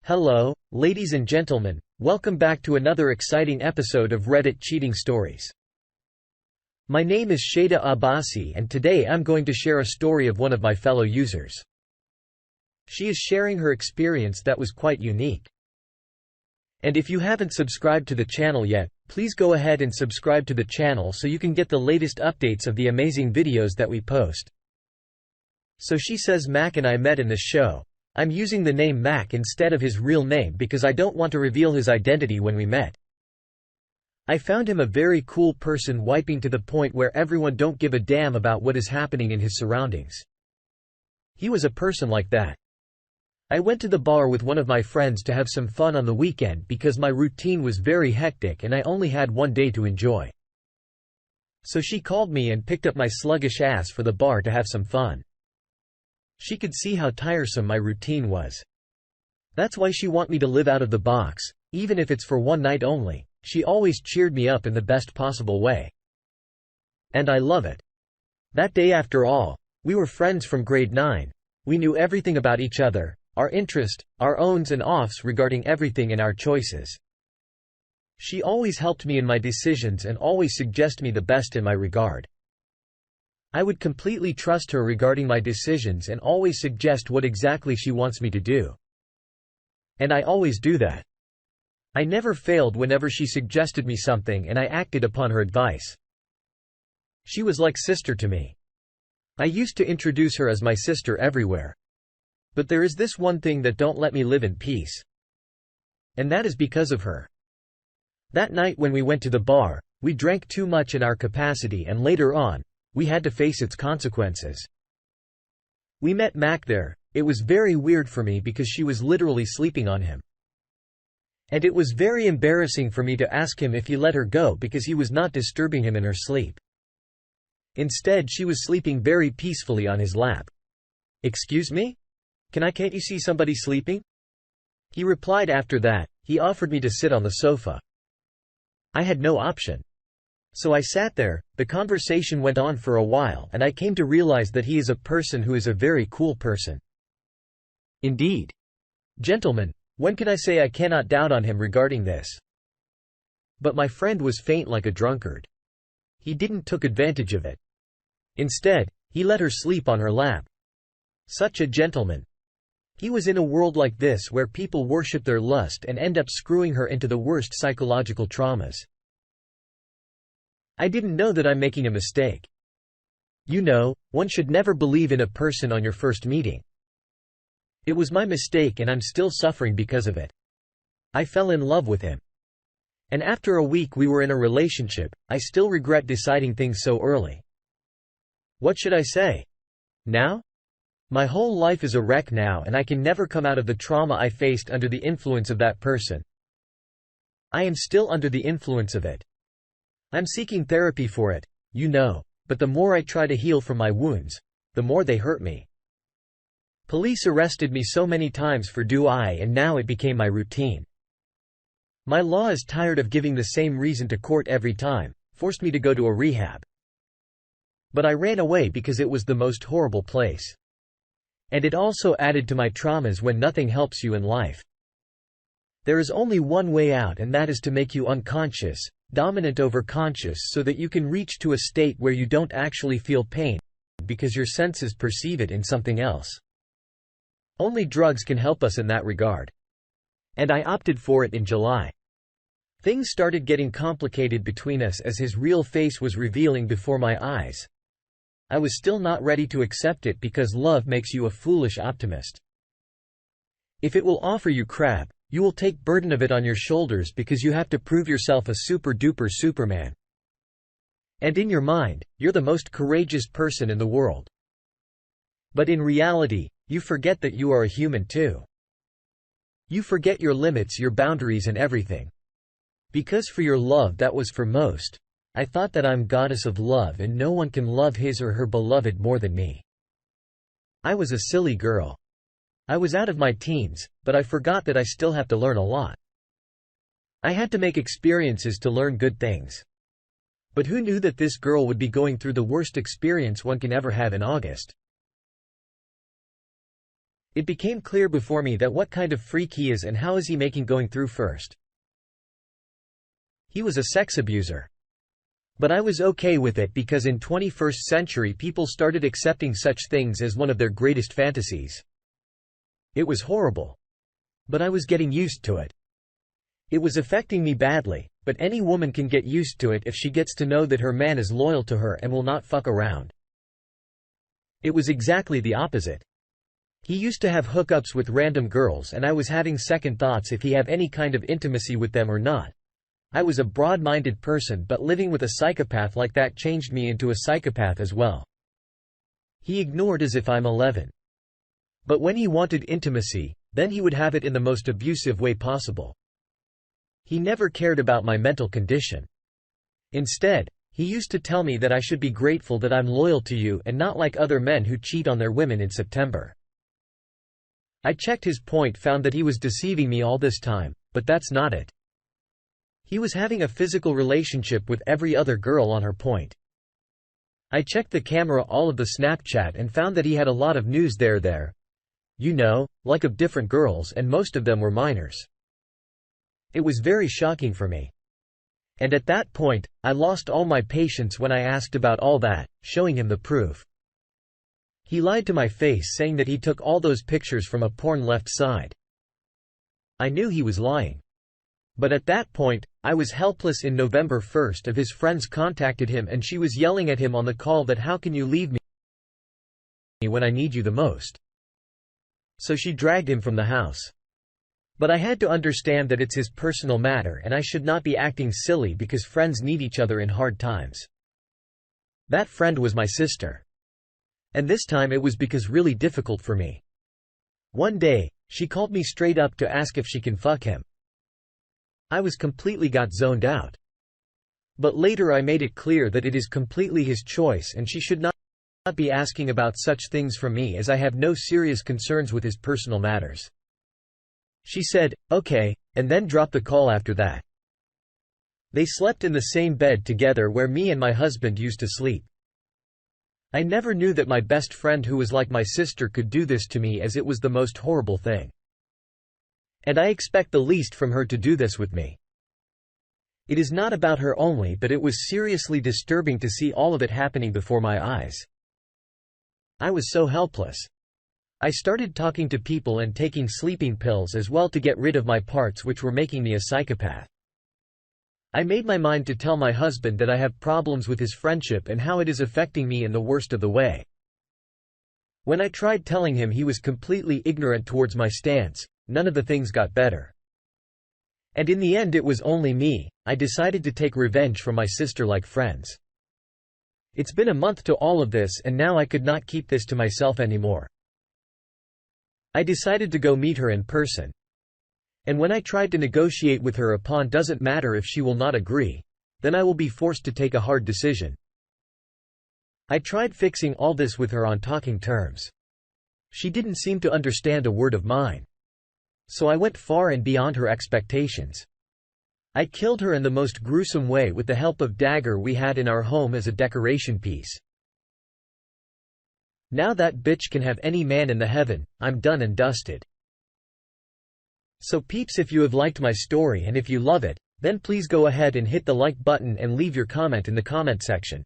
Hello, ladies and gentlemen, welcome back to another exciting episode of Reddit Cheating Stories. My name is Shada Abbasi and today I'm going to share a story of one of my fellow users. She is sharing her experience that was quite unique. And if you haven't subscribed to the channel yet, please go ahead and subscribe to the channel so you can get the latest updates of the amazing videos that we post. So she says, Mac and I met in the show. I'm using the name Mac instead of his real name because I don't want to reveal his identity when we met. I found him a very cool person, wiping to the point where everyone don't give a damn about what is happening in his surroundings. He was a person like that. I went to the bar with one of my friends to have some fun on the weekend because my routine was very hectic and I only had one day to enjoy. So she called me and picked up my sluggish ass for the bar to have some fun. She could see how tiresome my routine was. That's why she want me to live out of the box, even if it's for one night only. She always cheered me up in the best possible way. And I love it. That day, after all, we were friends from grade 9. We knew everything about each other, our interest, our ons and offs regarding everything and our choices. She always helped me in my decisions and always suggest me the best in my regard. I would completely trust her regarding my decisions and always suggest what exactly she wants me to do. And I always do that. I never failed whenever she suggested me something and I acted upon her advice. She was like sister to me. I used to introduce her as my sister everywhere. But there is this one thing that don't let me live in peace. And that is because of her. That night when we went to the bar, we drank too much in our capacity and later on, we had to face its consequences. We met Mac there. It was very weird for me because she was literally sleeping on him. And it was very embarrassing for me to ask him if he let her go because he was not disturbing him in her sleep. Instead, she was sleeping very peacefully on his lap. Excuse me? Can't you see somebody sleeping? He replied. After that, he offered me to sit on the sofa. I had no option. So I sat there. The conversation went on for a while and I came to realize that he is a person who is a very cool person. Indeed. Gentlemen, when can I say I cannot doubt on him regarding this? But my friend was faint like a drunkard. He didn't took advantage of it. Instead, he let her sleep on her lap. Such a gentleman. He was in a world like this where people worship their lust and end up screwing her into the worst psychological traumas. I didn't know that I'm making a mistake. You know, one should never believe in a person on your first meeting. It was my mistake and I'm still suffering because of it. I fell in love with him. And after a week we were in a relationship. I still regret deciding things so early. What should I say? Now? My whole life is a wreck now and I can never come out of the trauma I faced under the influence of that person. I am still under the influence of it. I'm seeking therapy for it, you know, but the more I try to heal from my wounds, the more they hurt me. Police arrested me so many times for DUI and now it became my routine. My law is tired of giving the same reason to court every time, forced me to go to a rehab. But I ran away because it was the most horrible place. And it also added to my traumas when nothing helps you in life. There is only one way out and that is to make you unconscious, dominant over conscious so that you can reach to a state where you don't actually feel pain, because your senses perceive it in something else. Only drugs can help us in that regard. And I opted for it in July. Things started getting complicated between us as his real face was revealing before my eyes. I was still not ready to accept it because love makes you a foolish optimist. If it will offer you crap, you will take burden of it on your shoulders because you have to prove yourself a super-duper Superman. And in your mind, you're the most courageous person in the world. But in reality, you forget that you are a human too. You forget your limits, your boundaries and everything. Because for your love that was for most. I thought that I'm goddess of love and no one can love his or her beloved more than me. I was a silly girl. I was out of my teens, but I forgot that I still have to learn a lot. I had to make experiences to learn good things. But who knew that this girl would be going through the worst experience one can ever have in August? It became clear before me that what kind of freak he is and how is he making going through first. He was a sex abuser. But I was okay with it because in 21st century people started accepting such things as one of their greatest fantasies. It was horrible. But I was getting used to it. It was affecting me badly, but any woman can get used to it if she gets to know that her man is loyal to her and will not fuck around. It was exactly the opposite. He used to have hookups with random girls and I was having second thoughts if he have any kind of intimacy with them or not. I was a broad-minded person, but living with a psychopath like that changed me into a psychopath as well. He ignored as if I'm 11. But when he wanted intimacy, then he would have it in the most abusive way possible. He never cared about my mental condition. Instead, he used to tell me that I should be grateful that I'm loyal to you and not like other men who cheat on their women in September. I checked his point, found that he was deceiving me all this time, but that's not it. He was having a physical relationship with every other girl on her point. I checked the camera, all of the Snapchat, and found that he had a lot of news there. You know, like of different girls, and most of them were minors. It was very shocking for me. And at that point, I lost all my patience when I asked about all that, showing him the proof. He lied to my face saying that he took all those pictures from a porn left side. I knew he was lying. But at that point, I was helpless. In November 1st of his friends contacted him and she was yelling at him on the call that how can you leave me when I need you the most. So she dragged him from the house. But I had to understand that it's his personal matter and I should not be acting silly because friends need each other in hard times. That friend was my sister. And this time it was because really difficult for me. One day, she called me straight up to ask if she can fuck him. I was completely got zoned out. But later I made it clear that it is completely his choice and she should not be asking about such things from me as I have no serious concerns with his personal matters. She said, okay, and then dropped the call after that. They slept in the same bed together where me and my husband used to sleep. I never knew that my best friend who was like my sister could do this to me, as it was the most horrible thing. And I expect the least from her to do this with me. It is not about her only, but it was seriously disturbing to see all of it happening before my eyes. I was so helpless. I started talking to people and taking sleeping pills as well to get rid of my parts which were making me a psychopath. I made my mind to tell my husband that I have problems with his friendship and how it is affecting me in the worst of the way. When I tried telling him, he was completely ignorant towards my stance. None of the things got better. And in the end it was only me. I decided to take revenge from my sister like friends. It's been a month to all of this and now I could not keep this to myself anymore. I decided to go meet her in person. And when I tried to negotiate with her upon doesn't matter if she will not agree, then I will be forced to take a hard decision. I tried fixing all this with her on talking terms. She didn't seem to understand a word of mine. So I went far and beyond her expectations. I killed her in the most gruesome way with the help of dagger we had in our home as a decoration piece. Now that bitch can have any man in the heaven. I'm done and dusted. So peeps, if you have liked my story and if you love it, then please go ahead and hit the like button and leave your comment in the comment section.